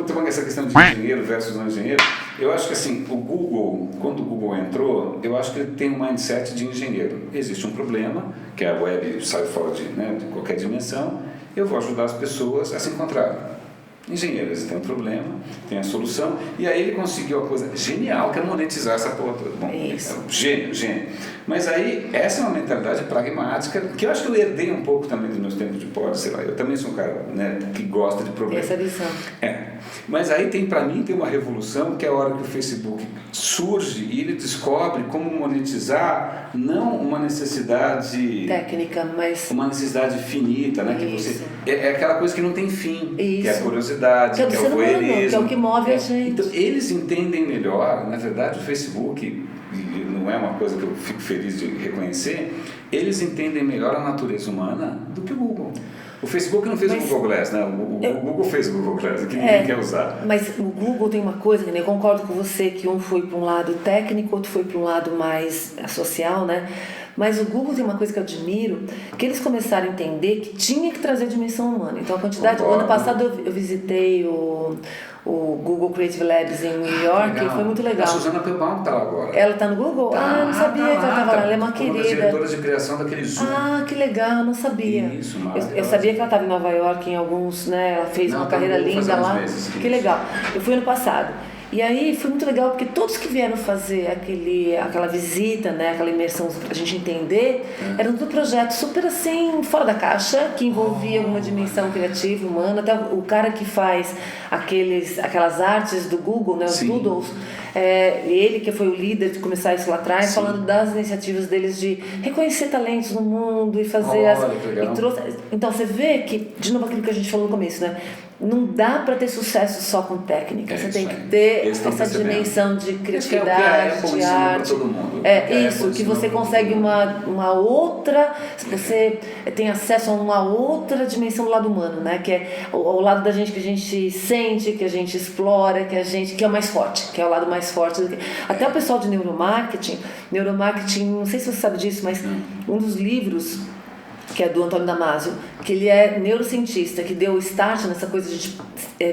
Então, essa questão de engenheiro versus não engenheiro, eu acho que assim, o Google, quando o Google entrou, eu acho que ele tem um mindset de engenheiro. Existe um problema, que a web sai fora de qualquer dimensão, eu vou ajudar as pessoas a se encontrarem. Engenheiro, eles têm um problema, tem a solução, e aí ele conseguiu a coisa genial, que é monetizar essa porra toda. Bom, gênio. Mas aí, essa é uma mentalidade pragmática, que eu acho que eu herdei um pouco também dos meus tempos de pós, sei lá, eu também sou um cara, né, que gosta de problemas. Essa visão. Mas aí para mim tem uma revolução, que é a hora que o Facebook surge e ele descobre como monetizar, não uma necessidade técnica, mas uma necessidade finita, né? Que você, é aquela coisa que não tem fim, que é a curiosidade, que é o voyeurismo, que é o que move a gente. Então eles entendem melhor, na verdade o Facebook, e não é uma coisa que eu fico feliz de reconhecer, eles entendem melhor a natureza humana do que o Google. O Facebook não fez o Google Glass, né? O Google fez o Google Glass, que ninguém quer usar. Mas o Google tem uma coisa, né? Eu concordo com você que um foi para um lado técnico, outro foi para um lado mais social, né? Mas o Google tem uma coisa que eu admiro, que eles começaram a entender que tinha que trazer a dimensão humana. Então a quantidade... O ano passado eu visitei o Google Creative Labs em New York e foi muito legal. A Suzana Applebaum está lá agora. Ela está no Google? Não sabia que ela estava lá. Ela é uma querida. Diretora de criação daquele Zoom. Que legal, não sabia. Isso, eu sabia que ela estava em Nova York em alguns, né? Ela fez uma carreira linda lá. Que legal. Eu fui ano passado. E aí foi muito legal porque todos que vieram fazer aquela visita, né, aquela imersão pra gente entender, eram tudo projetos super assim, fora da caixa, que envolvia alguma dimensão criativa, humana. Até o cara que faz aquelas artes do Google, né, os doodles, ele que foi o líder de começar isso lá atrás, falando das iniciativas deles de reconhecer talentos no mundo e fazer então você vê que, de novo aquilo que a gente falou no começo, né? Não dá para ter sucesso só com técnica, você tem que ter essa dimensão de criatividade, de arte. Todo mundo. Que você consegue uma outra, você tem acesso a uma outra dimensão do lado humano, né? Que é o lado da gente que a gente sente, que a gente explora, que é o mais forte, que é o lado mais forte. Até o pessoal de neuromarketing, não sei se você sabe disso, mas um dos livros que é do Antônio Damasio, que ele é neurocientista, que deu o start nessa coisa de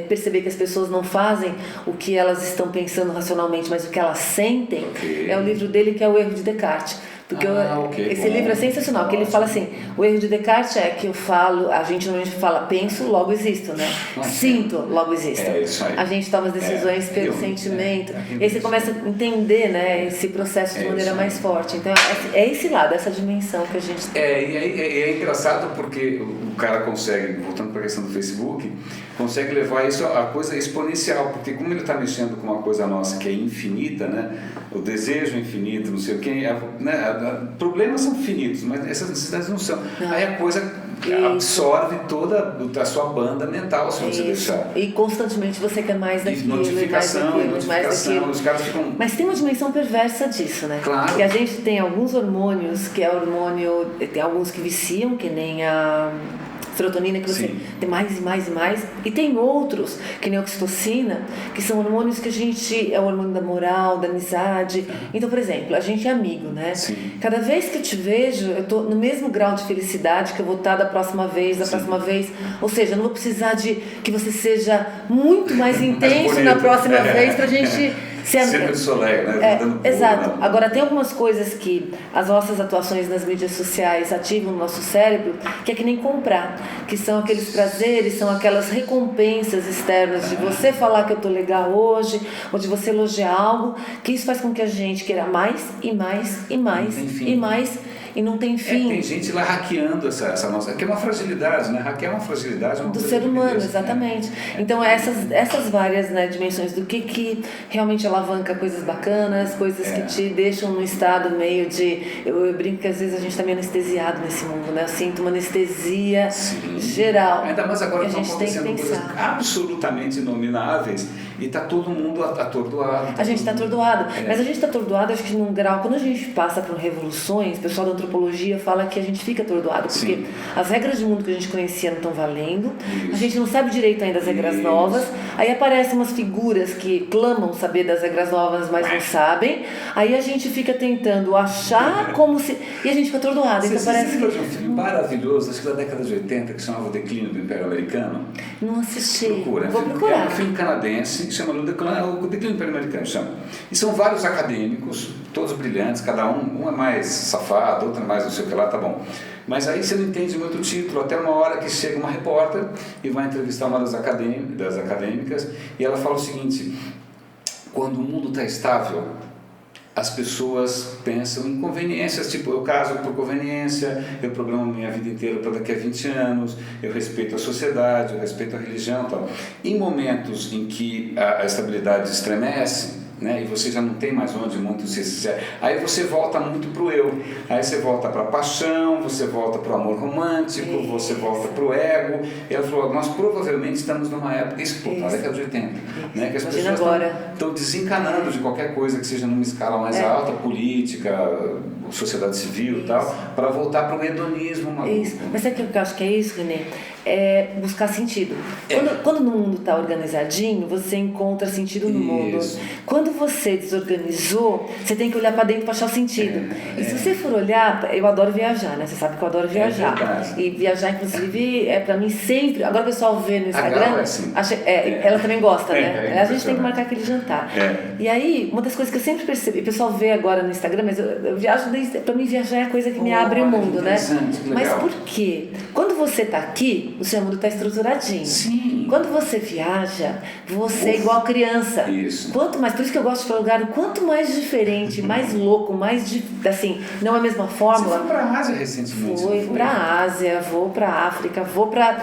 perceber que as pessoas não fazem o que elas estão pensando racionalmente, mas o que elas sentem. É o livro dele que é O Erro de Descartes. Porque esse livro é sensacional, porque ele fala assim, o erro de Descartes é que a gente normalmente fala, penso, logo existo, né? Sinto, logo existo. A gente toma as decisões pelo sentimento. E aí você começa a entender, né, esse processo de maneira mais forte. Então é esse lado, essa dimensão que a gente tem. E é engraçado porque o cara consegue, voltando para a questão do Facebook, consegue levar isso a coisa exponencial, porque como ele está mexendo com uma coisa nossa que é infinita, né? O desejo é infinito, não sei o que, né? Problemas são finitos, mas essas necessidades não são. Aí a coisa absorve toda a sua banda mental, se você deixar. E constantemente você quer mais daquilo, notificação, mais daquilo. Os caras ficam... Mas tem uma dimensão perversa disso, né? Claro. Porque a gente tem alguns hormônios, que é hormônio... Tem alguns que viciam, que nem a serotonina, que você tem mais e mais e mais, e tem outros, que nem a oxitocina, que são hormônios que a gente, é o hormônio da moral, da amizade. Então, por exemplo, a gente é amigo, né? Sim. Cada vez que eu te vejo, eu tô no mesmo grau de felicidade que eu vou estar da próxima vez, ou seja, eu não vou precisar de que você seja muito mais intenso na próxima vez pra gente... Sempre do Soleil, né? Exato. Agora, tem algumas coisas que as nossas atuações nas mídias sociais ativam no nosso cérebro, que é que nem comprar, que são aqueles prazeres, são aquelas recompensas externas de você falar que eu tô legal hoje, ou de você elogiar algo, que isso faz com que a gente queira mais e mais e mais e mais, e não tem fim. Tem gente lá hackeando essa nossa... Que é uma fragilidade, né? Hackear é uma fragilidade. Do ser humano, exatamente. Então, essas várias, né, dimensões do que realmente alavanca coisas bacanas, coisas que te deixam num estado meio de... Eu brinco que às vezes a gente está meio anestesiado nesse mundo, né? Eu sinto uma anestesia geral. Ainda mais agora que a gente tem que coisas absolutamente inomináveis e está todo mundo atordoado. A gente está atordoado. Mas a gente está atordoado, acho que num grau... Quando a gente passa por revoluções, o pessoal da antropologia fala que a gente fica atordoado, porque as regras de mundo que a gente conhecia não estão valendo, a gente não sabe direito ainda as regras novas, aí aparecem umas figuras que clamam saber das regras novas, mas não sabem, aí a gente fica tentando achar como se... E a gente fica atordoado. Então parece que... maravilhoso, acho que da década de 80, que chamava O Declínio do Império Americano. Não assisti. Procura. Vou procurar. É um filme canadense que chama O Declínio do Império Americano. Chama. E são vários acadêmicos, todos brilhantes, cada um é mais safado, outro é mais não sei o que lá, tá bom. Mas aí você não entende muito o título, até uma hora que chega uma repórter e vai entrevistar uma das acadêmicas e ela fala o seguinte: quando o mundo está estável, as pessoas pensam em conveniências, tipo, eu caso por conveniência, eu programo minha vida inteira para daqui a 20 anos, eu respeito a sociedade, eu respeito a religião e tal. Em momentos em que a estabilidade estremece, né, e você já não tem mais onde muito se... Aí você volta muito pro eu, aí você volta para a paixão, você volta para o amor romântico, você volta para o ego. E ela falou, nós provavelmente estamos numa época, isso na década de 80, né, que as pessoas estão desencanando de qualquer coisa que seja numa escala mais alta, política, sociedade civil e tal, para voltar para o hedonismo maluco. Isso. Mas sabe o que eu acho que é isso, Renê? É buscar sentido. Quando no mundo está organizadinho, você encontra sentido no mundo. Quando você desorganizou, você tem que olhar para dentro para achar o sentido. E se você for olhar, eu adoro viajar, né? Você sabe que eu adoro viajar. E viajar, inclusive, é para mim sempre. Agora o pessoal vê no Instagram. Ela também gosta, né? A gente tem que marcar aquele jantar. E aí, uma das coisas que eu sempre percebi, o pessoal vê agora no Instagram, mas eu viajo desde. Para mim, viajar é a coisa que me abre o mundo, né? Mas por quê? Quando você está aqui, o seu mundo está estruturadinho. Sim. Quando você viaja, você é igual criança. Isso. Quanto mais, por isso que eu gosto de ir para lugar, quanto mais diferente, mais louco, mais assim, não é a mesma fórmula. Você foi para a Ásia recentemente? Fui para a Ásia, vou para a África, vou para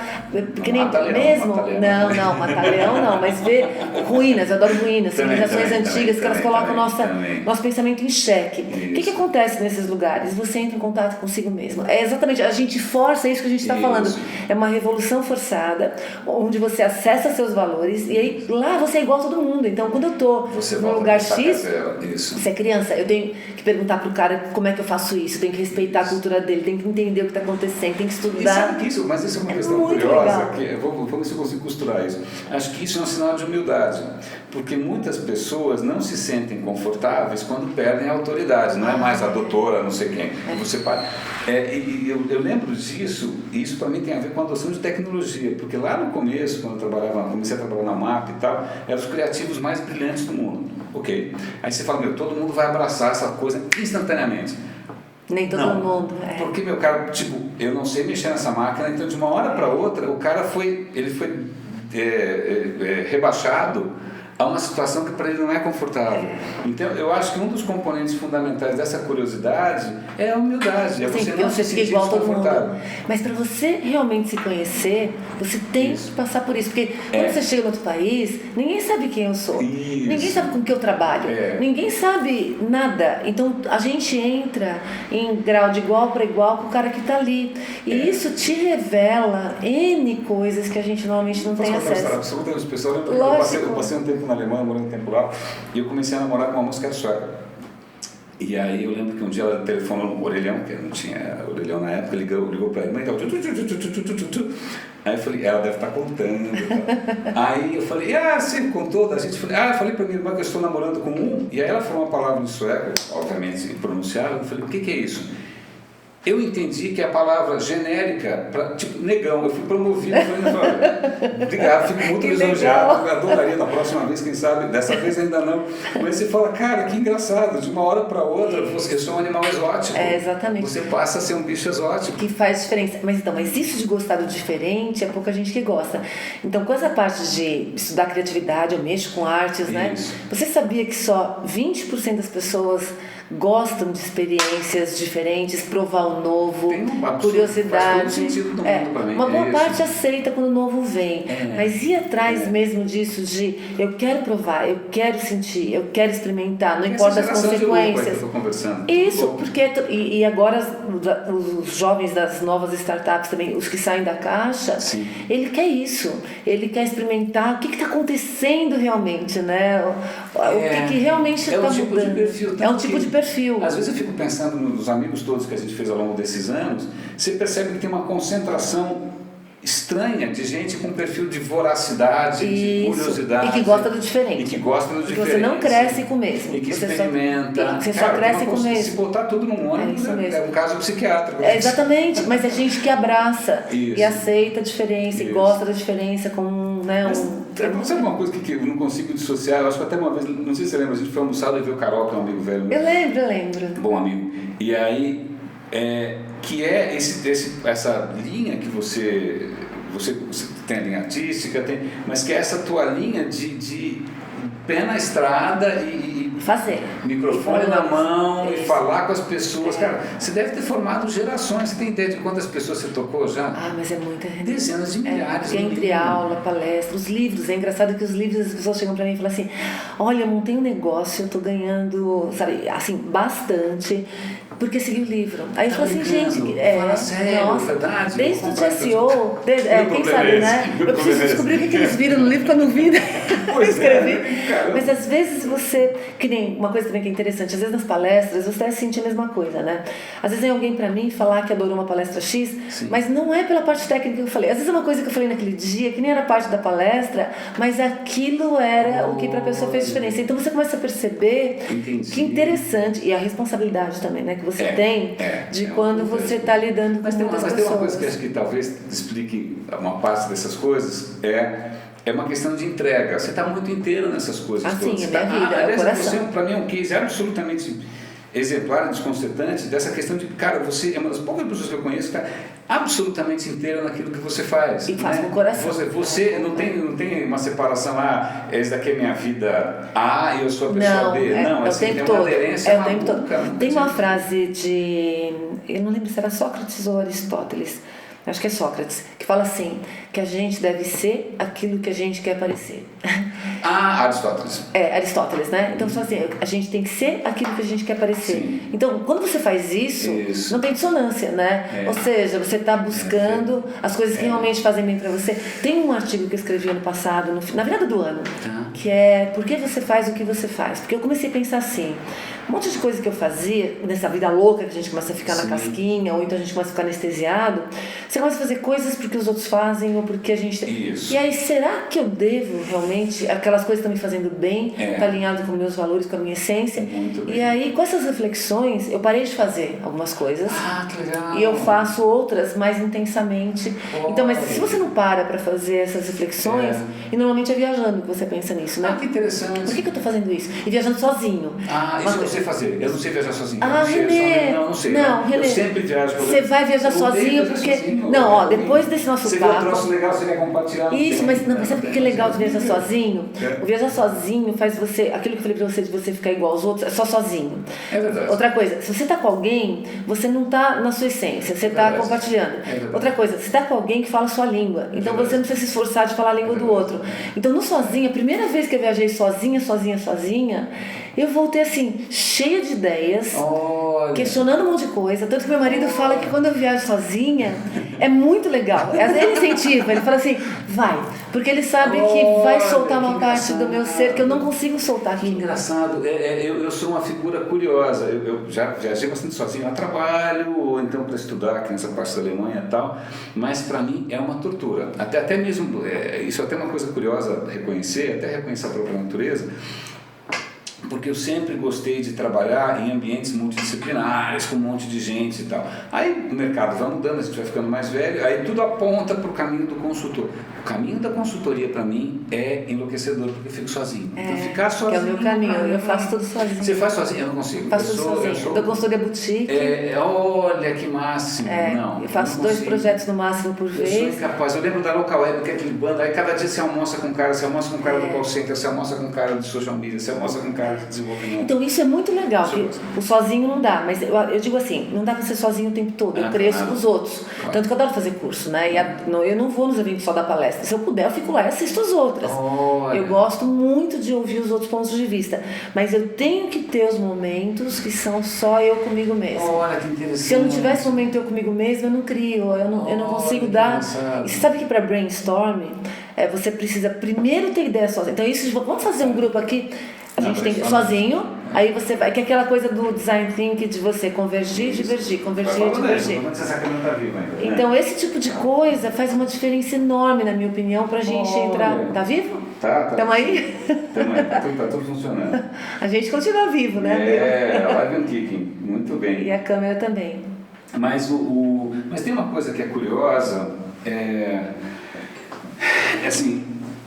Mata-Leão não, mas ver ruínas, eu adoro ruínas, civilizações antigas que elas colocam nosso pensamento em xeque. O que acontece nesses lugares? Você entra em contato consigo mesmo. É exatamente, a gente força isso que a gente está falando. É uma revolução forçada, onde você acessa seus valores e aí lá você é igual a todo mundo. Então, quando eu tô num lugar X, você é criança, eu tenho que perguntar pro cara como é que eu faço isso, eu tenho que respeitar a cultura dele, tenho que entender o que está acontecendo, tenho que estudar. E sabe que isso, mas isso é uma questão curiosa, que vamos ver se eu consigo costurar isso. Acho que isso é um sinal de humildade, porque muitas pessoas não se sentem confortáveis quando perdem a autoridade, não é mais a doutora, não sei quem. Você para. Eu lembro disso, e isso para mim tem a ver com a adoção de tecnologia, porque lá no começo, quando eu comecei a trabalhar na MAP e tal, eram os criativos mais brilhantes do mundo. Ok. Aí você fala, todo mundo vai abraçar essa coisa instantaneamente. Nem todo mundo. Porque, meu cara, eu não sei mexer nessa máquina, então de uma hora para outra, o cara foi rebaixado a uma situação que para ele não é confortável. Então, eu acho que um dos componentes fundamentais dessa curiosidade é a humildade, é você não se sentir igual todo mundo. Mas para você realmente se conhecer, você tem que passar por isso, porque quando você chega em outro país, ninguém sabe quem eu sou, ninguém sabe com que eu trabalho, ninguém sabe nada. Então, a gente entra em grau de igual para igual com o cara que está ali. E isso te revela N coisas que a gente normalmente não tem acesso. Eu passei um tempo na Alemanha, morando um tempo lá, e eu comecei a namorar com uma moça que era sueca. E aí eu lembro que um dia ela telefonou no orelhão, que não tinha orelhão na época, ligou para a irmã e tal. Aí eu falei, ela deve estar contando. Aí eu falei, você contou da gente? Eu falei para minha irmã que eu estou namorando com um, e aí ela falou uma palavra em sueco, obviamente impronunciável, eu falei, o que é isso? Eu entendi que a palavra genérica, negão, eu fui promovido, obrigado, fico muito lisonjeado, adoraria da próxima vez, quem sabe, dessa vez ainda não. Mas você fala, cara, que engraçado, de uma hora para outra, eu sou um animal exótico. Exatamente. Você passa a ser um bicho exótico. Que faz diferença. Mas isso de gostar do diferente, é pouca gente que gosta. Então, com essa parte de estudar criatividade, eu mexo com artes, né? Você sabia que só 20% das pessoas gostam de experiências diferentes, provar o novo, curiosidade. Faz todo sentido do mundo para mim. Uma boa parte aceita quando o novo vem, mas ir atrás mesmo disso de eu quero provar, eu quero sentir, eu quero experimentar, não importa as consequências. Isso, porque e agora os jovens das novas startups também, os que saem da caixa, ele quer isso, ele quer experimentar o que está acontecendo realmente, né? O que realmente está mudando. É um tipo de perfil. Às vezes eu fico pensando nos amigos todos que a gente fez ao longo desses anos, você percebe que tem uma concentração estranha, de gente com perfil de voracidade, de curiosidade. E que gosta do diferente. E que gosta do diferente. Você não cresce com o mesmo. E que você experimenta. Você só cresce com o mesmo. Se botar tudo num ônibus, é um caso psiquiátrico. Exatamente, mas é gente que abraça isso. e aceita a diferença e gosta da diferença como Sabe uma coisa que eu não consigo dissociar? Eu acho que até uma vez, não sei se você lembra, a gente foi almoçar e viu o Carol, que é um amigo velho. Eu lembro. Bom amigo. E aí, que é essa linha que você tem a linha artística, mas que é essa tua linha de pé na estrada e fazer. Microfone na mão e falar com as pessoas. Cara, você deve ter formado gerações. Você tem ideia de quantas pessoas você tocou já? Ah, mas é muita gente. Dezenas de milhares. Entre aula, palestra, os livros. É engraçado que os livros, as pessoas chegam pra mim e falam assim: olha, eu montei um negócio, eu tô ganhando, sabe, assim, bastante, porque segui o livro. Aí eu falo assim, gente, fala sério, nossa, verdade. desde o SEO, quem sabe, né? Eu preciso descobrir o que eles viram no livro que eu não vi, né? Eu escrevi. Mas às vezes você, que nem uma coisa também que é interessante, às vezes nas palestras você sente a mesma coisa, né? Às vezes vem alguém pra mim falar que adorou uma palestra X, sim, mas não é pela parte técnica que eu falei. Às vezes é uma coisa que eu falei naquele dia que nem era parte da palestra, mas aquilo era o que pra pessoa fez diferença. Então você começa a perceber que interessante, e a responsabilidade também, né, que você tem de quando você está lidando com outras pessoas. Mas tem uma coisa que acho que talvez explique uma parte dessas coisas, é uma questão de entrega. Você está muito inteiro nessas coisas todas. Sim, a minha vida, é o coração. Você, para mim, é um case absolutamente exemplar, desconcertante, dessa questão de, cara, você é uma das poucas pessoas que eu conheço que está absolutamente inteira naquilo que você faz. E faz com o coração. Você não tem uma separação, essa daqui é minha vida A e eu sou a pessoa B. Não, assim, o tempo tem todo. uma aderência o tempo todo. Tem uma frase eu não lembro se era Sócrates ou Aristóteles, acho que é Sócrates, que fala assim, que a gente deve ser aquilo que a gente quer parecer. Aristóteles. Aristóteles, né? Então, só assim, a gente tem que ser aquilo que a gente quer parecer. Sim. Então, quando você faz isso, não tem dissonância, né? Ou seja, você está buscando as coisas que realmente fazem bem para você. Tem um artigo que eu escrevi ano passado, na virada do ano, que é Por que você faz o que você faz? Porque eu comecei a pensar assim, um monte de coisa que eu fazia, nessa vida louca que a gente começa a ficar na casquinha, ou então a gente começa a ficar anestesiado, você começa a fazer coisas porque os outros fazem, ou porque a gente... Isso. E aí, será que eu devo realmente, aquelas coisas estão me fazendo bem, está alinhado com meus valores, com a minha essência? Muito bem. E aí, com essas reflexões, eu parei de fazer algumas coisas. Que legal. E eu faço outras mais intensamente. Então, mas se você não para fazer essas reflexões, e normalmente é viajando que você pensa nisso, né? Que interessante. Por que eu estou fazendo isso? E viajando sozinho. Isso eu não sei fazer. Eu não sei viajar sozinho. Renê. Não sei. Não, Renê. Eu sempre viajo. Você vai viajar sozinho porque... Sozinho, não, depois desse nosso papo... Você vê um troço legal, você quer compartilhar. Isso, mas sabe o que é legal de viajar sozinho? O viajar sozinho faz você... Aquilo que eu falei pra você de você ficar igual aos outros, é só sozinho. É verdade. Outra coisa, se você tá com alguém, você não tá na sua essência, você tá compartilhando. Outra coisa, você tá com alguém que fala a sua língua. Então você não precisa se esforçar de falar a língua do outro. Então no sozinho, a primeira vez que eu viajei sozinha, eu voltei assim, cheia de ideias, questionando um monte de coisa. Tanto que meu marido fala que quando eu viajo sozinha, é muito legal. Ele incentiva, ele fala assim, vai. Porque ele sabe que vai soltar uma parte do meu ser que eu não consigo soltar aqui. Que engraçado. Eu sou uma figura curiosa. Eu já viajei bastante sozinho a trabalho, ou então para estudar aqui nessa parte da Alemanha e tal. Mas para mim é uma tortura. Até mesmo, isso é até uma coisa curiosa reconhecer, até reconhecer a própria natureza. Porque eu sempre gostei de trabalhar em ambientes multidisciplinares, com um monte de gente e tal. Aí o mercado vai mudando, a gente vai ficando mais velho, aí tudo aponta para o caminho do consultor. O caminho da consultoria, para mim, é enlouquecedor, porque eu fico sozinho. Então, ficar sozinho... Que é o meu caminho, eu faço tudo sozinho. Você faz sozinho? Eu não consigo. Faço tudo sozinho. Eu dou consultoria boutique. Olha, que máximo. Não, eu faço 2 projetos no máximo por vez. Eu sou incapaz. Eu lembro da Local Web, que é aquele bando, aí cada dia você almoça com um cara, você almoça com um cara do call center, você almoça com um cara de social media, você almoça com um cara de desenvolvimento. Então isso é muito legal, que o sozinho não dá, mas eu digo assim, não dá para ser sozinho o tempo todo, eu cresço com os outros. Tanto que eu adoro fazer curso, né? Eu não vou nos eventos só dar palestra, se eu puder eu fico lá e assisto as outras. Eu gosto muito de ouvir os outros pontos de vista, mas eu tenho que ter os momentos que são só eu comigo mesmo. Olha, que interessante. Se eu não tivesse momento eu comigo mesmo, eu não crio, eu não consigo dar. E você sabe que para brainstorming, você precisa primeiro ter ideia sozinho. Então vamos fazer um grupo aqui. A gente tem que sozinho, aí você vai, que é aquela coisa do design thinking de você convergir, divergir, convergir, divergir. Como você sabe que não tá vivo ainda, né? Então esse tipo de coisa faz uma diferença enorme, na minha opinião, pra gente entrar. Tá vivo? Tá. Tamo aí? Tamo aí, tá tudo funcionando. A gente continua vivo, né? A live and kicking, muito bem. E a câmera também. Mas, mas tem uma coisa que é curiosa, assim,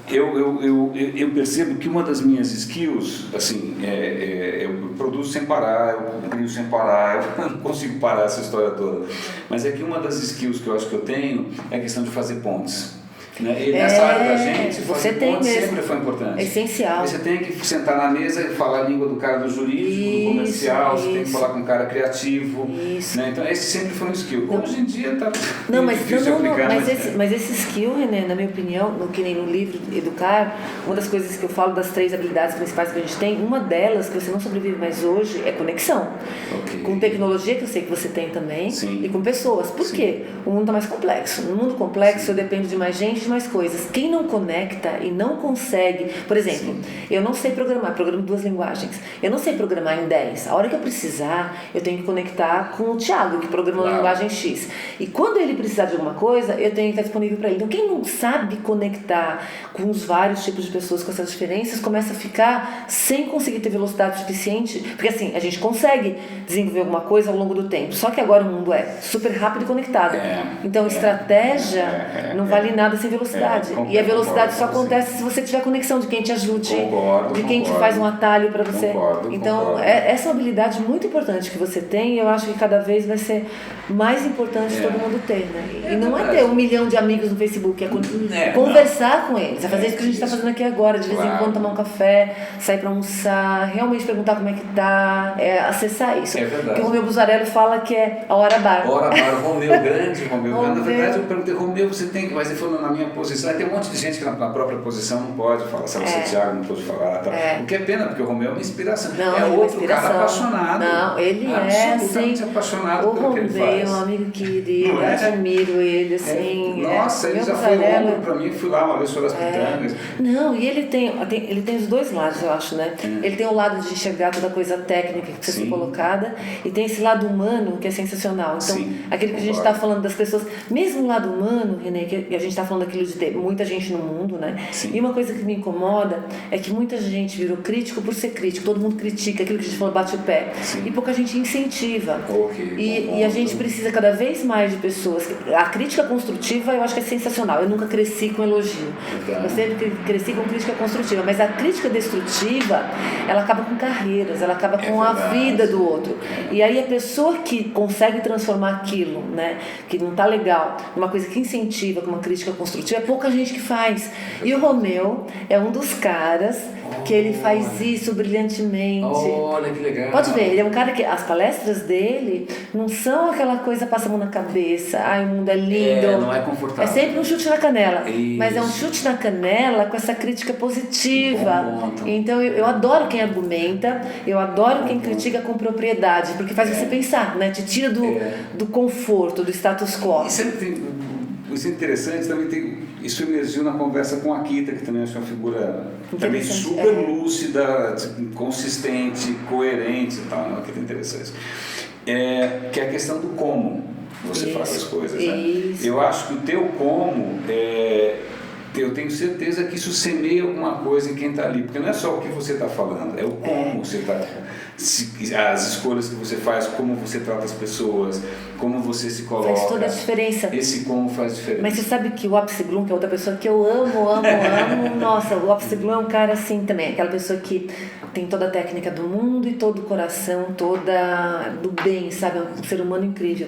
eu percebo que uma das minhas skills, assim, eu produzo sem parar, eu crio sem parar, eu não consigo parar essa história toda, mas é que uma das skills que eu acho que eu tenho é a questão de fazer pontes. Né? E nessa área da gente, fazer pontes sempre foi importante. É essencial. Você tem que sentar na mesa e falar a língua do cara do jurídico, do comercial, você tem que falar com um cara criativo. Né? Então esse sempre foi um skill. Hoje em dia está difícil aplicar. Mas esse skill, René, na minha opinião, que nem no livro Educar, uma das coisas que eu falo das 3 habilidades principais que a gente tem, uma delas, que você não sobrevive mais hoje, é conexão. Okay. Com tecnologia, que eu sei que você tem também, Sim. e com pessoas. Por quê? O mundo está mais complexo. No mundo complexo, eu dependo de mais gente, de mais coisas. Quem não conecta e não consegue... Por exemplo, eu não sei programar, programo 2 linguagens. Eu não sei programar em 10. A hora que eu precisar, eu tenho que conectar com o Thiago, que programa na linguagem X. E quando ele precisar de alguma coisa, eu tenho que estar disponível para ele. Então, quem não sabe conectar com os vários tipos de pessoas, com essas diferenças, começa a ficar sem conseguir ter velocidade suficiente. Porque assim, a gente consegue desenvolver alguma coisa ao longo do tempo. Só que agora o mundo é super rápido e conectado. Então, estratégia não vale nada sem velocidade. E a velocidade só acontece se você tiver conexão de quem te ajude, de quem te faz um atalho para você. Então, essa é uma habilidade muito importante que você tem, e eu acho que cada vez vai ser mais importante todo mundo ter, né? E não é ter 1 milhão de amigos no Facebook, é conversar com eles, é fazer isso que a gente está fazendo aqui agora, de vez em quando tomar um café, sair para almoçar, realmente perguntar como é que tá, acessar isso. Porque o Romeu Buzarello fala que é a hora bar. Hora bar, Romeu grande, Romeu. Na verdade, eu perguntei, Romeu, você tem que, mas ele falou na minha posição, tem um monte de gente que na própria posição não pode falar, se você Thiago não pode falar, tá? O que é pena, porque o Romeu é uma inspiração. Não, é outro cara apaixonado. Não, ele é absolutamente apaixonado pelo que ele faz. O Romeu é um amigo querido, admiro ele, assim. Nossa, ele já foi ombro pra mim, fui lá uma vez sobre as pitangas. Não, e ele tem os 2 lados, eu acho, né? Ele tem o lado de enxergar toda coisa técnica que precisa ser colocada, e tem esse lado humano que é sensacional. Então, aquele que a gente está falando das pessoas, mesmo o lado humano, René, que a gente está falando daquilo de ter muita gente no mundo, né? E uma coisa que me incomoda é que muita gente virou crítico por ser crítico, todo mundo critica, aquilo que a gente falou, bate o pé, e pouca gente incentiva. E a gente precisa cada vez mais de pessoas. A crítica construtiva eu acho que é sensacional. Eu nunca cresci com elogio. Eu sempre cresci com crítica construtiva, mas a crítica destrutiva, ela acaba com carreiras, ela acaba com a vida do outro. E aí a pessoa que consegue transformar aquilo, né, que não tá legal, numa coisa que incentiva, com uma crítica construtiva, é pouca gente que faz. E o Romeu é um dos caras que ele faz isso brilhantemente. Olha que legal. Pode ver, ele é um cara que as palestras dele não são aquela coisa passa a mão na cabeça, ai, o mundo é lindo. Não é confortável. É sempre um chute na canela. Isso. Mas é um chute na canela com essa crítica positiva. Então eu adoro quem argumenta, eu adoro quem critica com propriedade, porque faz você pensar, né? Te tira do conforto, do status quo. Isso é interessante, também isso emergiu na conversa com a Akita, que também acho uma figura também super lúcida, consistente, coerente e tal, que é interessante. Que é a questão do como você faz as coisas. Né? Eu acho que o teu como, eu tenho certeza que isso semeia alguma coisa em quem está ali, porque não é só o que você está falando, é o como você está... as escolhas que você faz, como você trata as pessoas, como você se coloca. Faz toda a diferença. Esse como faz diferença. Mas você sabe que o Apsi Bloom, que é outra pessoa que eu amo, nossa, o Apsi Bloom é um cara assim também, aquela pessoa que tem toda a técnica do mundo e todo o coração, toda do bem, sabe, um ser humano incrível.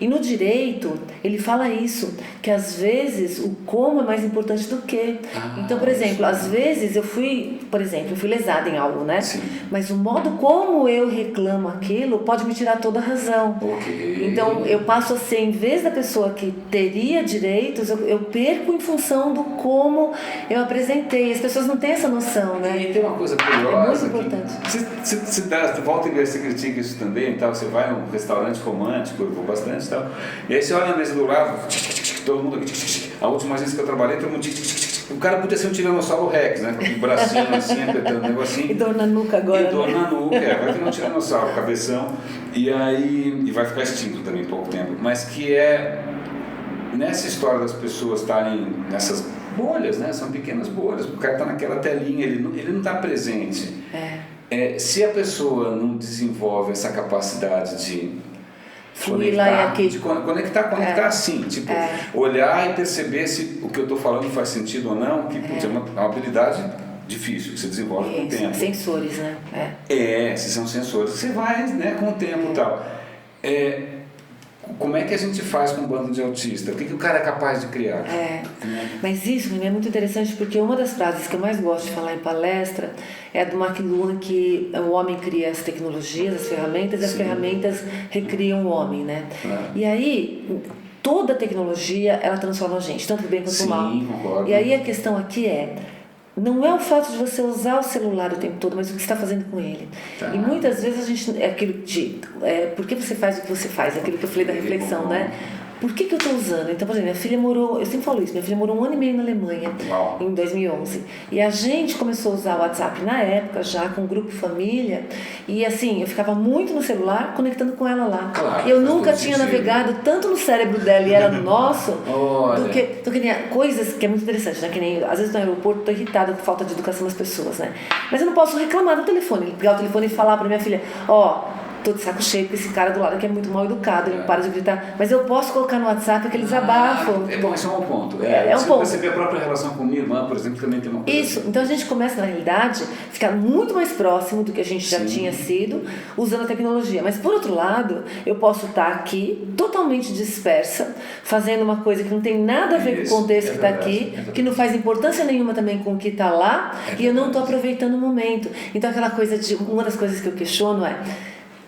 E no direito, ele fala isso, que às vezes o como é mais importante do que. Então, por exemplo, às vezes eu fui lesada em algo, né? Sim. Mas o modo como eu reclamo aquilo pode me tirar toda a razão. Então, eu passo a ser, em vez da pessoa que teria direitos, eu perco em função do como eu apresentei. As pessoas não têm essa noção, né? E tem uma coisa curiosa. É muito importante. Você volta e você critica isso também, tal. Você vai num restaurante romântico, eu vou bastante e tal. E aí você olha na mesa do lado, todo mundo. A última agência que eu trabalhei, todo mundo. O cara podia ser um Tiranossauro Rex, né? Com o bracinho assim, apertando o negocinho. E dor na nuca agora. E dor na nuca, vai virar um Tiranossauro, cabeção. E vai ficar extinto também em pouco tempo. Mas que é nessa história das pessoas estarem nessas bolhas, né? São pequenas bolhas. O cara está naquela telinha, ele não está presente. Se a pessoa não desenvolve essa capacidade de fluir lá e aqui. De conectar assim, tipo, olhar e perceber se o que eu estou falando faz sentido ou não, que é uma habilidade difícil, que você desenvolve com o tempo. Sensores, né? Se são sensores, você vai, né, com o tempo e tal. Como é que a gente faz com um bando de autistas? O que o cara é capaz de criar? Mas isso é muito interessante, porque uma das frases que eu mais gosto de falar em palestra é a do McLuhan, que o homem cria as tecnologias, as ferramentas, e as ferramentas recriam o homem, né? E aí, toda tecnologia, ela transforma a gente, tanto bem quanto mal. Concordo. E aí a questão aqui não é o fato de você usar o celular o tempo todo, mas o que você está fazendo com ele. E muitas vezes a gente, aquilo de por que você faz o que você faz, aquilo que eu falei da reflexão, né? Por que eu estou usando? Então, por exemplo, minha filha morou, eu sempre falo isso, minha filha morou 1 ano e meio na Alemanha, em 2011. E a gente começou a usar o WhatsApp na época, já com o grupo família, e assim, eu ficava muito no celular, conectando com ela lá. Claro, eu nunca tinha navegado tanto no cérebro dela e ela no nosso, do que nem coisas que é muito interessante, né? Que nem, às vezes no aeroporto, estou irritada com falta de educação das pessoas, né? Mas eu não posso reclamar do telefone, pegar o telefone e falar para minha filha, tô de saco cheio com esse cara do lado que é muito mal educado, ele não para de gritar, mas eu posso colocar no WhatsApp aquele desabafo. Bom, esse é um ponto. Um ponto. Você vê a própria relação com minha irmã, por exemplo, também tem uma coisa. Isso, então a gente começa, na realidade, a ficar muito mais próximo do que a gente já tinha sido, usando a tecnologia. Mas, por outro lado, eu posso estar aqui, totalmente dispersa, fazendo uma coisa que não tem nada a ver com o contexto que está aqui, que não faz importância nenhuma também com o que está lá, e eu não estou aproveitando o momento. Então, aquela coisa uma das coisas que eu questiono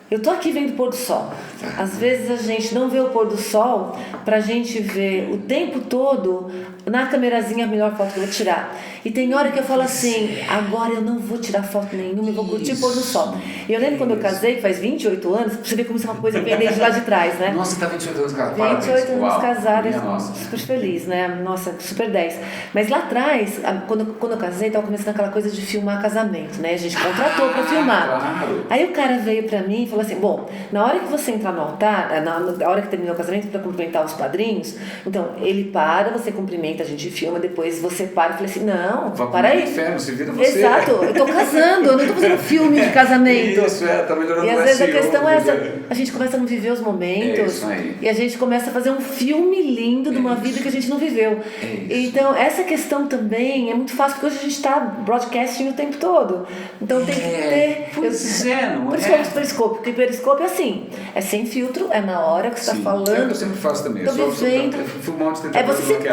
eu tô aqui vendo o pôr do sol. Às vezes a gente não vê o pôr do sol pra gente ver o tempo todo na câmerazinha a melhor foto que eu vou tirar. E tem hora que eu falo assim, agora eu não vou tirar foto nenhuma, eu vou curtir o pôr do sol. E eu lembro quando eu casei, faz 28 anos, pra você ver como isso é uma coisa que vem desde lá de trás, né? Nossa, você tá 28 anos casada. 28 anos casada, super feliz, né? Nossa, super 10. Mas lá atrás, quando eu casei, tava começando aquela coisa de filmar casamento, né? A gente contratou pra filmar. Claro. Aí o cara veio pra mim e falou assim, bom, na hora que você entrar no altar, na hora que terminou o casamento, pra cumprimentar os padrinhos, então ele para, você cumprimenta, a gente filma, depois você para. Eu falei assim, não, para aí. Inferno, se vira você. Exato, eu tô casando, eu não tô fazendo filme de casamento. Isso, tá melhorando. E às vezes a questão é essa, a gente começa a não viver os momentos, e a gente começa a fazer um filme lindo de uma vida que a gente não viveu. Então, essa questão também é muito fácil, porque hoje a gente tá broadcasting o tempo todo. Então tem que ter... Pois não por isso que eu uso Periscope, porque Periscope é assim, é sem filtro, é na hora que você está falando. É o que eu sempre faço também. Tô vivendo.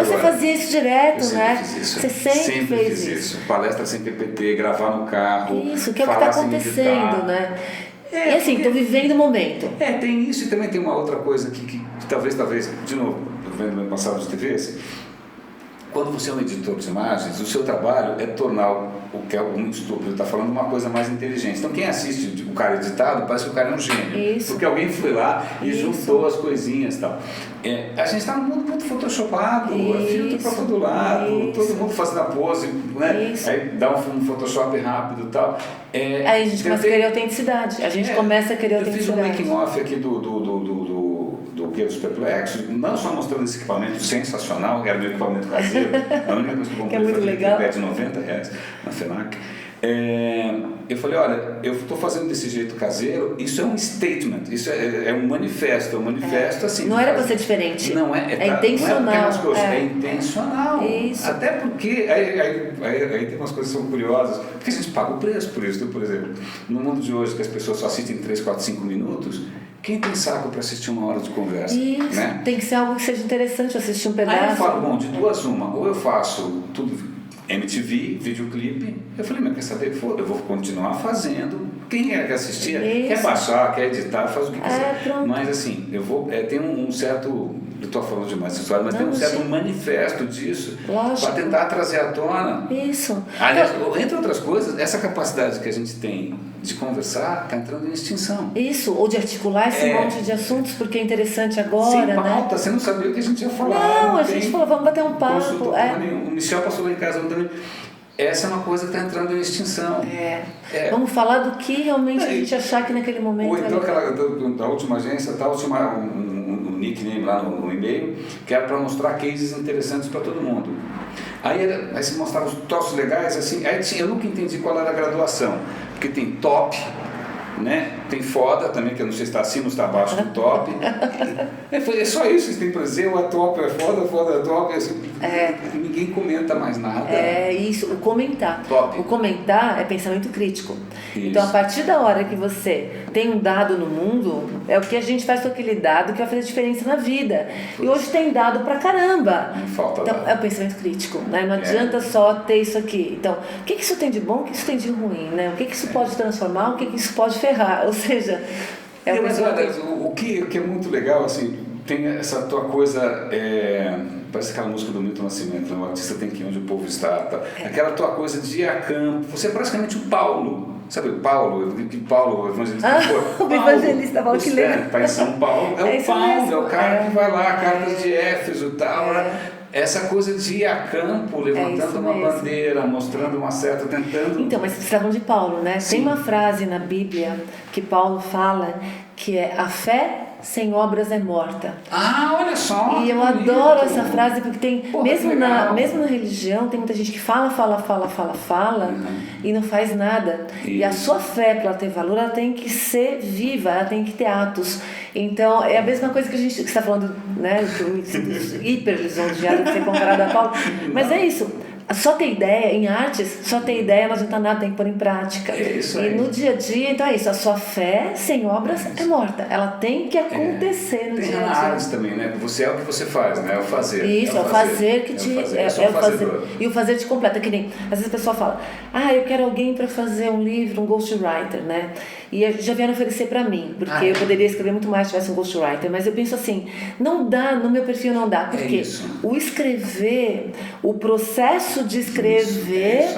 Você fazia isso direto, né? Você sempre fez isso. Palestra sem PPT, gravar no carro. Isso, que é o que está acontecendo, né? E assim, estou vivendo o momento. Tem isso, e também tem uma outra coisa que talvez, de novo, vendo no passado de TV, assim, quando você é um editor de imagens, o seu trabalho é tornar o que é um estúpido está falando uma coisa mais inteligente. Então quem assiste o cara editado parece que o cara é um gênio, porque alguém foi lá e juntou as coisinhas e tal. A gente está num mundo muito photoshopado, é filtro para todo lado, todo mundo fazendo a pose, né? Aí dá um Photoshop rápido e tal. Aí a gente começa a querer autenticidade, a gente começa a querer autenticidade. Eu fiz um making-off aqui do Guia dos Perplexos, não só mostrando esse equipamento sensacional, que era meu equipamento caseiro, a única coisa que eu comprei foi de R$90 na FENAC. Eu falei, olha, eu estou fazendo desse jeito caseiro, isso é um statement, isso é um manifesto, assim. Não era para ser diferente. Não é intencional. Não é coisas, é intencional. Isso. Até porque, aí tem umas coisas que são curiosas, porque a gente paga o preço por isso, por exemplo, no mundo de hoje que as pessoas só assistem 3, 4, 5 minutos, quem tem saco para assistir 1 hora de conversa? Isso, né? Tem que ser algo que seja interessante, assistir um pedaço. Aí eu falo, bom, de duas uma, ou eu faço tudo MTV, videoclipe, eu falei, mas quer saber? Eu vou continuar fazendo, quem quer assistir, quer baixar, quer editar, faz o que quiser. Mas assim, eu vou, tem um certo eu estou falando demais dessa história, mas Não, tem um certo imagina. manifesto disso Lógico. para tentar trazer à tona. Isso. Aliás, entre outras coisas, essa capacidade que a gente tem de conversar está entrando em extinção. Isso, ou de articular esse monte de assuntos, porque é interessante agora, Sem né? pauta, você não sabia o que a gente ia falar. Não, a gente falou, vamos bater um papo. Consultou o Michel passou lá em casa ontem. Essa é uma coisa que está entrando em extinção. Vamos falar do que realmente a gente achar que naquele momento. Ou então aquela da última agência, tal, tinha um nickname lá no e-mail, que era para mostrar cases interessantes para todo mundo. Aí se mostrava os troços legais, assim, eu nunca entendi qual era a graduação, porque tem top, né? Tem foda também, que eu não sei se está acima ou está abaixo do top. É só isso que vocês têm para dizer, o top é foda é top, assim, ninguém comenta mais nada. É isso, o comentar. Top. O comentar é pensamento crítico. Isso. Então, a partir da hora que você tem um dado no mundo, é o que a gente faz com aquele dado que vai fazer diferença na vida. E hoje tem dado pra caramba. Não falta então, dado. é o pensamento crítico, né? Não adianta só ter isso aqui. Então, o que isso tem de bom, o que isso tem de ruim, né? O que isso pode transformar, o que isso pode ferrar. Ou seja, mas olha, o que é muito legal, assim, tem essa tua coisa, parece aquela música do Milton Nascimento, né? O artista tem que ir onde o povo está, tá? Aquela tua coisa de ir a campo, você é praticamente o Paulo, sabe o Paulo, o evangelista? O evangelista Paulo, que legal. Está em São Paulo, é o Paulo, mesmo. É o cara que vai lá, cartas de Éfeso e tal, essa coisa de ir a campo, levantando uma bandeira, mostrando uma certa, tentando... Então, mas vocês estavam de Paulo, né? Sim. Tem uma frase na Bíblia que Paulo fala que é: a fé sem obras é morta. Olha só! E eu adoro essa frase porque tem, mesmo na religião, tem muita gente que fala e não faz nada. Isso. E a sua fé, para ela ter valor, ela tem que ser viva, ela tem que ter atos. Então, é a mesma coisa que a gente que está falando, né? Que eu me sinto hiper lisonjeada de ser comparada a Paulo. Mas é isso. Só ter ideia, em artes, só ter ideia não adianta nada, tem que pôr em prática. É isso aí. E no dia a dia, então é isso, a sua fé sem obras é morta. Ela tem que acontecer no tem dia a dia. Hannah Arendt também, né? Você é o que você faz, né? É o fazer. Isso, é o fazer que te... É o fazer. E o fazer te completa, que nem... Às vezes a pessoa fala, eu quero alguém para fazer um livro, um ghostwriter, né? E já vieram oferecer para mim, porque eu poderia escrever muito mais se tivesse um ghostwriter, mas eu penso assim, não dá, no meu perfil não dá, porque o escrever, o processo de escrever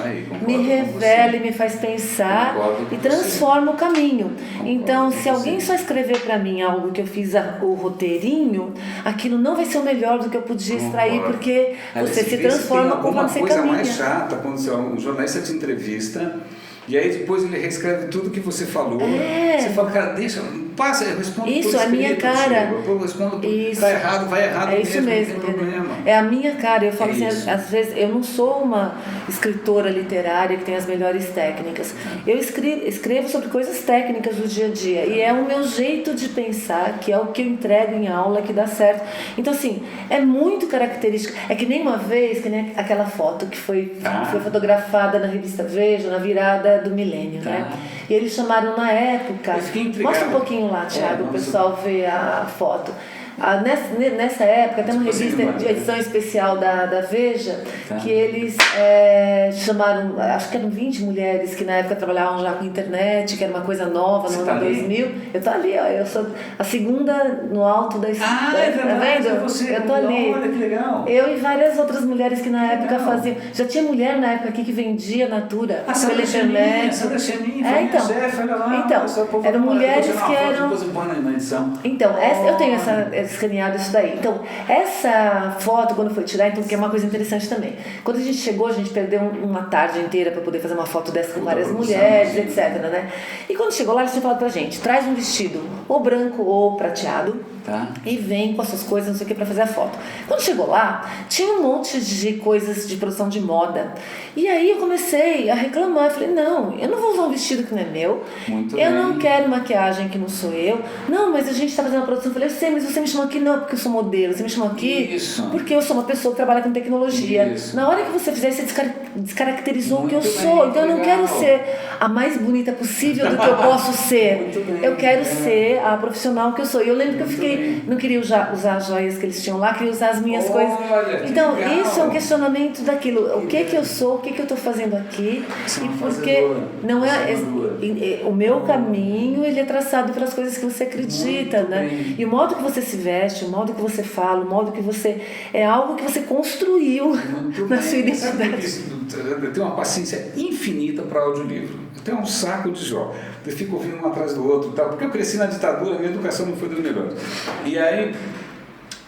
me revela e me faz pensar e transforma o caminho. Então, se alguém só escrever para mim algo que eu fiz o roteirinho, aquilo não vai ser o melhor do que eu podia extrair, porque você se transforma conforme você caminha. Uma coisa mais chata quando um jornalista te entrevista e aí depois ele reescreve tudo que você falou. Você fala, cara, deixa, passa, eu respondo. Isso, é a minha cara. Eu respondo, tá errado, vai errado. É isso mesmo, não tem problema. É a minha cara. Eu falo assim, isso. às vezes eu não sou uma escritora literária que tem as melhores técnicas. Eu escrevo sobre coisas técnicas do dia a dia e é o meu jeito de pensar, que é o que eu entrego em aula, que dá certo. Então assim, é muito característico. É que nem uma vez, que nem aquela foto que foi fotografada na revista Veja, na virada do milênio, né? E eles chamaram na época. Mostra um pouquinho lá, Thiago, o pessoal vê a foto. Nessa época, tem uma revista de edição especial da Veja, que eles chamaram, acho que eram 20 mulheres que na época trabalhavam já com internet, que era uma coisa nova no ano 2000. Eu tô ali, ó, eu sou a segunda no alto da verdade, tá vendo? Você, eu tô ali. Olha que legal. Eu e várias outras mulheres que na época faziam. Já tinha mulher na época aqui que vendia Natura pela internet. Então, eram mulheres que eram. Então, eu tenho escaneado isso daí. Então, essa foto, quando foi tirar, então, que é uma coisa interessante também. Quando a gente chegou, a gente perdeu uma tarde inteira para poder fazer uma foto dessa com várias mulheres, etc, né? E quando chegou lá, eles tinham falado pra gente, traz um vestido ou branco ou prateado, e vem com as suas coisas, não sei o que, pra fazer a foto. Quando chegou lá, tinha um monte de coisas de produção de moda. E aí eu comecei a reclamar. Eu falei, não, eu não vou usar um vestido que não é meu. Não quero maquiagem que não sou eu. Não, mas a gente tá fazendo uma produção. Eu falei, eu sei, mas você me chamou aqui não porque eu sou modelo. Você me chamou aqui porque eu sou uma pessoa que trabalha com tecnologia. Na hora que você fizer, você descaracterizou o que eu Muito sou. bem, Então eu não legal. quero ser a mais bonita possível do que eu posso ser. Muito bem, Eu quero ser a profissional que eu sou. E eu lembro que eu fiquei, não queria usar as joias que eles tinham lá, queria usar as minhas Olha, coisas. que Então legal. isso é um questionamento daquilo. O que eu sou, o que eu estou fazendo aqui Você é e uma porque fazedora. não é Você é uma doa. o meu caminho, ele é traçado pelas coisas que você acredita, Muito né? bem. E o modo que você se veste, o modo que você fala, o modo que você é algo que você construiu Muito na bem. sua identidade. Eu tenho uma paciência infinita para audiolivro. Eu tenho um saco de Jó. Eu fico ouvindo um atrás do outro, tal, porque eu cresci na ditadura, minha educação não foi das melhores. E aí,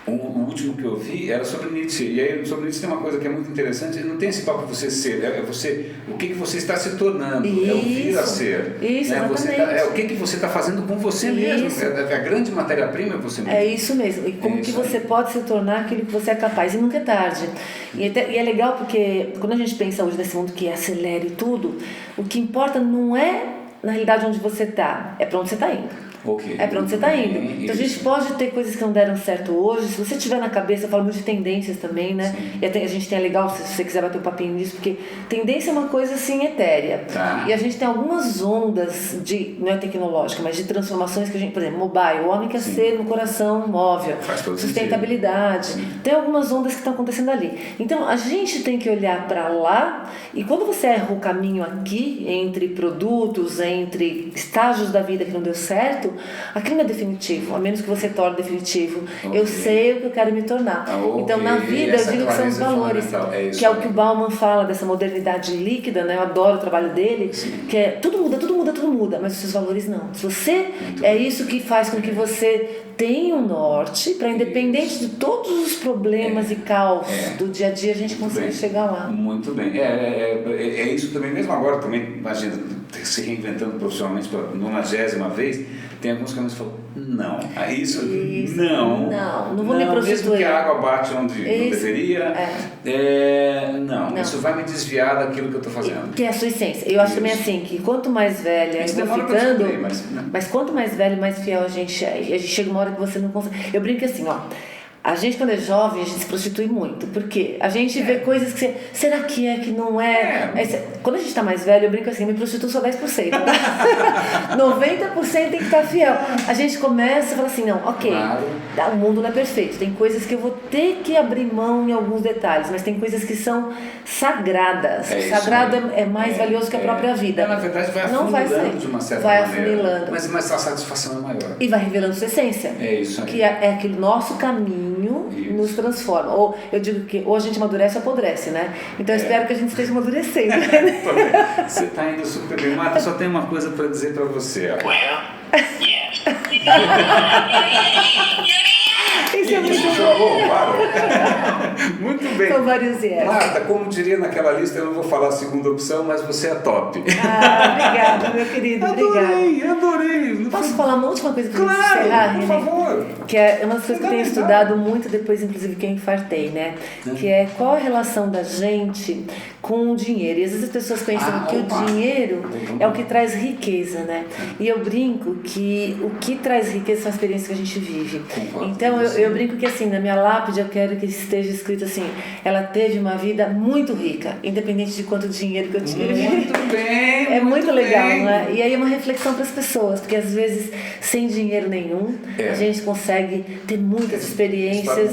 o último que eu vi era sobre Nietzsche. E aí, sobre Nietzsche tem uma coisa que é muito interessante: não tem esse papo de você ser, é você, o que você está se tornando, é o vir a ser. Isso, né? Você exatamente. é o que você está fazendo com você mesmo. A grande matéria-prima é você mesmo. É isso mesmo. E como que você pode se tornar aquilo que você é capaz. E nunca é tarde. E é legal porque quando a gente pensa hoje nesse mundo que acelera e tudo, o que importa não é, na realidade, onde você está, é para onde você está indo. Okay. É para onde você está indo. Então a gente pode ter coisas que não deram certo hoje. Se você tiver na cabeça, eu falo muito de tendências também, né? E a gente tem, é legal se você quiser bater um papinho nisso, porque tendência é uma coisa assim etérea. Tá. E a gente tem algumas ondas de, não é tecnológica, mas de transformações que a gente, por exemplo, mobile, o homem quer ser no coração móvel, sustentabilidade. Tem algumas ondas que estão acontecendo ali. Então a gente tem que olhar para lá, e quando você erra o caminho aqui, entre produtos, entre estágios da vida que não deu certo, aquilo não é definitivo, a menos que você torne definitivo. Okay. Eu sei o que eu quero me tornar. Então, na vida, eu digo que são os valores, que é o que o Bauman fala dessa modernidade líquida, né? Eu adoro o trabalho dele, que é tudo muda, mas os seus valores não. Se você isso que faz com que você tenha um norte, para independente de todos os problemas e caos do dia a dia, a gente consiga chegar lá. Muito bem. É isso também, mesmo agora, também, imagina, se reinventando profissionalmente pela 90ª vez, tem alguns caminhos que falam, não, não vou me prostituir. Mesmo que a água bate onde não deveria, não, isso vai me desviar daquilo que eu estou fazendo. Que é a sua essência. Eu acho também assim, que quanto mais velha eu vou ficando, mas quanto mais velho, mais fiel a gente é. E a gente chega uma hora que você não consegue. Eu brinco assim, ó. A gente, quando é jovem, a gente se prostitui muito. Porque a gente vê coisas que será que é, que não é? Quando a gente está mais velho, eu brinco assim, eu me prostituo só 10%. 90% tem que estar fiel. A gente começa e fala assim, não, ok, o mundo não é perfeito. Tem coisas que eu vou ter que abrir mão em alguns detalhes, mas tem coisas que são sagradas. O sagrado é mais valioso que a própria vida. Na verdade, vai afunilando de uma certa maneira. Vai afunilando. Mas a satisfação é maior. E vai revelando sua essência. É isso aí. Que é aquele nosso caminho nos transforma. Ou eu digo que ou a gente amadurece ou apodrece, né? Então eu espero que a gente esteja amadurecendo. Você está indo super bem. Marta, só tem uma coisa para dizer para você. Isso é muito bom. Muito bem. São vários yes. Marta, como diria naquela lista, eu não vou falar a segunda opção, mas você é top. Obrigada, meu querido. Adorei. Posso falar uma última coisa para você encerrar, por favor. Que é uma das coisas que eu tenho estudado muito depois, inclusive, que eu infartei, né? Que é qual a relação da gente com o dinheiro. E às vezes as pessoas pensam que o dinheiro é o que traz riqueza, né? E eu brinco que o que traz riqueza são as experiências que a gente vive. Então eu brinco que assim, na minha lápide eu quero que esteja escrito assim, ela teve uma vida muito rica, independente de quanto dinheiro que eu tive. Muito bem. É muito legal, né? E aí é uma reflexão para as pessoas, porque às vezes sem dinheiro nenhum a gente consegue ter muitas experiências.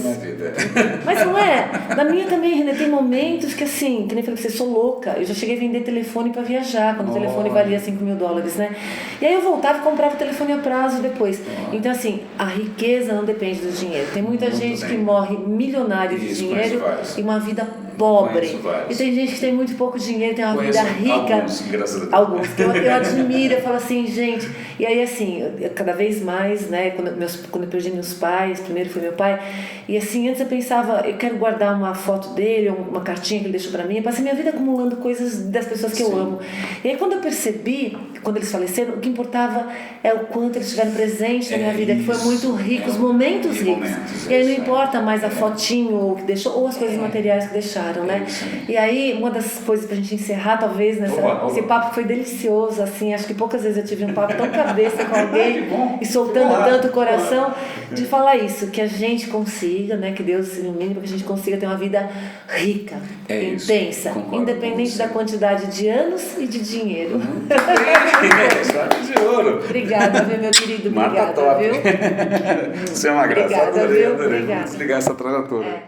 Mas não é? Na minha também, Renê, tem momentos que assim, que nem falei pra você, sou louca. Eu já cheguei a vender telefone para viajar, quando o telefone valia $5.000, né? E aí eu voltava e comprava o telefone a prazo depois. Então assim, a riqueza não depende do dinheiro. Tem muita gente que morre milionária de dinheiro e uma vida pobre. E tem gente que tem muito pouco dinheiro, tem uma vida rica. Alguns que eu admiro, eu falo assim, gente. E aí assim, cada vez mais, né? Quando eu perdi meus pais, primeiro foi meu pai, e assim, antes eu pensava, eu quero guardar uma foto dele, uma cartinha que ele deixou pra mim. Eu passei minha vida acumulando coisas das pessoas que eu amo. E aí quando eu percebi, quando eles faleceram, o que importava é o quanto eles estiveram presentes na minha vida, que foi muito rico, os momentos ricos. E aí não importa mais a fotinho que deixou, ou as coisas materiais que deixaram. acharam, né? Isso. E aí, uma das coisas pra gente encerrar, talvez, esse papo foi delicioso, assim, acho que poucas vezes eu tive um papo tão cabeça com alguém e soltando tanto o coração, de falar isso, que a gente consiga, né, que Deus se ilumine para que a gente consiga ter uma vida rica, intensa, independente da quantidade de anos e de dinheiro. Chave de ouro. Obrigada, viu, meu querido? Obrigada, Mata top. viu? Você é uma graça. Obrigada, Adorei. viu? Obrigada. Vamos desligar essa trajetória.